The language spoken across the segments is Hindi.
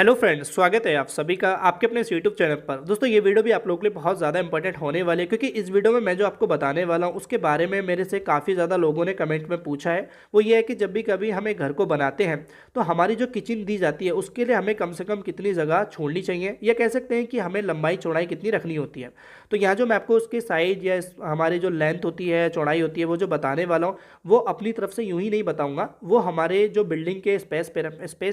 हेलो फ्रेंड्स, स्वागत है आप सभी का आपके अपने इस यूट्यूब चैनल पर। दोस्तों, ये वीडियो भी आप लोगों के लिए बहुत ज़्यादा इंपॉर्टेंट होने वाली है, क्योंकि इस वीडियो में मैं जो आपको बताने वाला हूँ उसके बारे में मेरे से काफ़ी ज़्यादा लोगों ने कमेंट में पूछा है। वो ये है कि जब भी कभी हमें घर को बनाते हैं तो हमारी जो किचन दी जाती है उसके लिए हमें कम से कम कितनी जगह छोड़नी चाहिए, या कह सकते हैं कि हमें लंबाई चौड़ाई कितनी रखनी होती है। तो यहाँ जो मैं आपको उसके साइज या हमारी जो लेंथ होती है, चौड़ाई होती है, वो जो बताने वाला हूँ वो अपनी तरफ से यूँ ही नहीं बताऊँगा। वो हमारे जो बिल्डिंग के स्पेस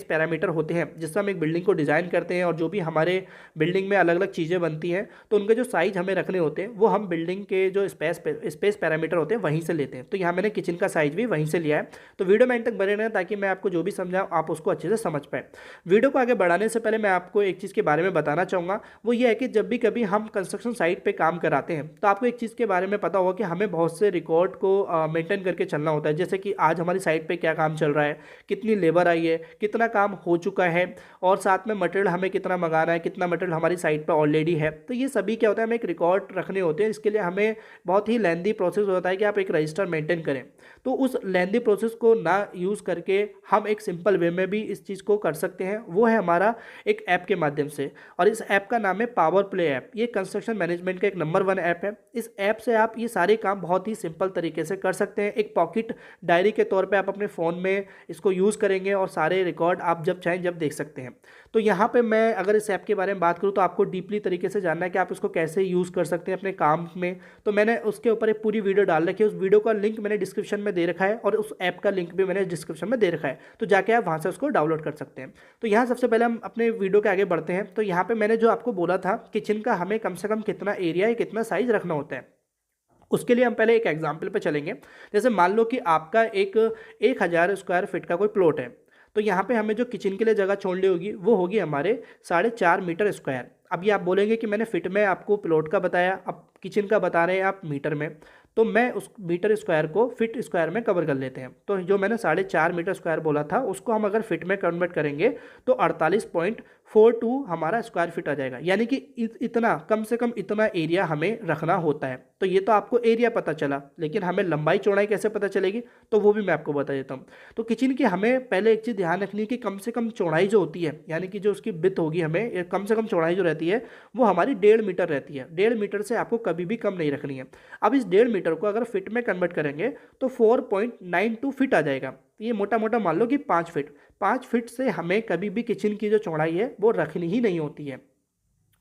पैरामीटर होते हैं, जिससे हम एक बिल्डिंग को डिज़ाइन करते हैं, और जो भी हमारे बिल्डिंग में अलग अलग चीज़ें बनती हैं तो उनके जो साइज़ हमें रखने होते हैं वो हम बिल्डिंग के जो स्पेस पैरामीटर होते हैं वहीं से लेते हैं। तो यहाँ मैंने किचन का साइज़ भी वहीं से लिया है। तो वीडियो में एंड तक बने रहें ताकि मैं आपको जो भी समझाऊँ आप उसको अच्छे से समझ पाएँ। वीडियो को आगे बढ़ाने से पहले मैं आपको एक चीज़ के बारे में बताना चाहूँगा। वो ये है कि जब भी कभी हम कंस्ट्रक्शन साइट पर काम कराते हैं तो आपको एक चीज़ के बारे में पता होगा कि हमें बहुत से रिकॉर्ड को मेंटेन करके चलना होता है। जैसे कि आज हमारी साइट पे क्या काम चल रहा है, कितनी लेबर आई है, कितना काम हो चुका है, और साथ में मटेरियल हमें कितना मंगाना है, कितना मटेरियल हमारी साइट पर ऑलरेडी है। तो ये सभी क्या होता है, हमें एक रिकॉर्ड रखने होते हैं। इसके लिए हमें बहुत ही लेंदी प्रोसेस होता है कि आप एक रजिस्टर मेंटेन करें। तो उस लेंदी प्रोसेस को ना यूज़ करके हम एक सिंपल वे में भी इस चीज़ को कर सकते हैं। वो है हमारा एक ऐप के माध्यम से, और इस ऐप का नाम है पावर प्ले ऐप। ये कंस्ट्रक्शन मैनेजमेंट का एक नंबर 1 ऐप है। इस ऐप से आप ये सारे काम बहुत ही सिंपल तरीके से कर सकते हैं। एक पॉकेट डायरी के तौर पे आप अपने फ़ोन में इसको यूज़ करेंगे और सारे रिकॉर्ड आप जब चाहें जब देख सकते हैं। तो यहाँ पे मैं अगर इस ऐप के बारे में बात करूँ तो आपको डीपली तरीके से जानना है कि आप इसको कैसे यूज़ कर सकते हैं अपने काम में। तो मैंने उसके ऊपर एक पूरी वीडियो डाल रखी है। उस वीडियो का लिंक मैंने डिस्क्रिप्शन में दे रखा है, और उस ऐप का लिंक भी मैंने डिस्क्रिप्शन में दे रखा है। तो जाके आप वहाँ से उसको डाउनलोड कर सकते हैं। तो यहाँ सबसे पहले हम अपने वीडियो के आगे बढ़ते हैं। तो यहाँ पर मैंने जो आपको बोला था किचन का हमें कम से कम कितना एरिया या कितना साइज़ रखना होता है, उसके लिए हम पहले एक एग्जाम्पल पे चलेंगे। जैसे मान लो कि आपका एक 1000 स्क्वायर फीट का कोई प्लॉट है। तो यहाँ पे हमें जो किचन के लिए जगह छोड़नी होगी वो होगी हमारे 4.5 मीटर स्क्वायर। अब ये आप बोलेंगे कि मैंने फिट में आपको प्लॉट का बताया, अब किचन का बता रहे हैं आप मीटर में। तो मैं उस मीटर स्क्वायर को फिट स्क्वायर में कवर कर लेते हैं। तो जो मैंने 4.5 मीटर स्क्वायर बोला था उसको हम अगर फिट में कन्वर्ट करेंगे तो 48.42 हमारा स्क्वायर फीट आ जाएगा। यानी कि इतना कम से कम इतना एरिया हमें रखना होता है। तो ये तो आपको एरिया पता चला, लेकिन हमें लंबाई चौड़ाई कैसे पता चलेगी तो वो भी मैं आपको बता देता हूँ। तो किचन की हमें पहले एक चीज़ ध्यान रखनी है कि कम से कम चौड़ाई जो होती है, यानी कि जो उसकी विड्थ होगी, हमें कम से कम चौड़ाई जो रहती है वो हमारी 1.5 मीटर रहती है। 1.5 मीटर से आपको कभी भी कम नहीं रखनी है। अब इस 1.5 मीटर को अगर फिट में कन्वर्ट करेंगे तो 4.92 फिट आ जाएगा। तो ये मोटा मोटा मान लो कि 5 फिट। 5 फिट से हमें कभी भी किचन की जो चौड़ाई है वो रखनी ही नहीं होती है।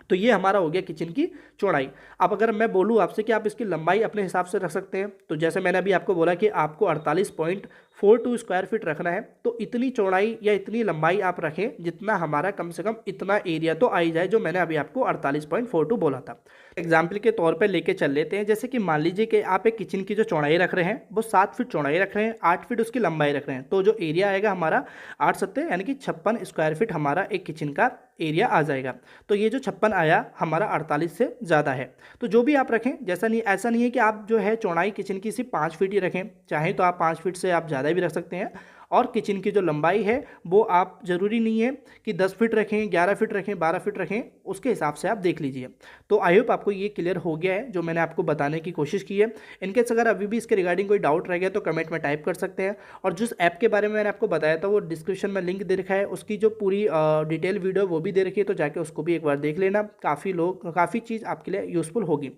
तो ये हमारा हो गया किचन की चौड़ाई। अब अगर मैं बोलूँ आपसे कि आप इसकी लंबाई अपने हिसाब से रख सकते हैं, तो जैसे मैंने अभी आपको बोला कि आपको 48.42 स्क्वायर फीट रखना है, तो इतनी चौड़ाई या इतनी लंबाई आप रखें जितना हमारा कम से कम इतना एरिया तो आ ही जाए, जो मैंने अभी आपको 48.42 बोला था। एग्जाम्पल के तौर पर लेके चल लेते हैं। जैसे कि मान लीजिए कि आप एक किचन की जो चौड़ाई रख रहे हैं वो 7 फिट चौड़ाई रख रहे हैं, 8 फिट उसकी लंबाई रख रहे हैं। तो जो एरिया आएगा हमारा 8 यानी कि 56 स्क्वायर फीट हमारा एक किचन का एरिया आ जाएगा। तो ये जो 56 आया हमारा 48 से ज़्यादा है। तो जो भी आप रखें, जैसा नहीं, ऐसा नहीं है कि आप जो है चौड़ाई किचन की सिर्फ 5 फीट ही रखें। चाहे तो आप 5 फीट से आप ज़्यादा भी रख सकते हैं। और किचन की जो लंबाई है वो आप ज़रूरी नहीं है कि 10 फिट रखें, 11 फिट रखें, 12 फिट रखें, उसके हिसाब से आप देख लीजिए। तो आई होप आपको ये क्लियर हो गया है जो मैंने आपको बताने की कोशिश की है। इनकेस अगर अभी भी इसके रिगार्डिंग कोई डाउट रह गया तो कमेंट में टाइप कर सकते हैं। और जिस ऐप के बारे में मैंने आपको बताया था वो डिस्क्रिप्शन में लिंक दे रखा है, उसकी जो पूरी डिटेल वीडियो वो भी दे रखी है, तो जाके उसको भी एक बार देख लेना। काफ़ी चीज़ आपके लिए यूज़फुल होगी।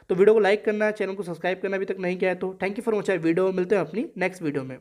तो वीडियो को लाइक करना, चैनल को सब्सक्राइब करना अभी तक नहीं किया है तो thank you for watching video. मिलते हैं अपनी नेक्स्ट वीडियो में।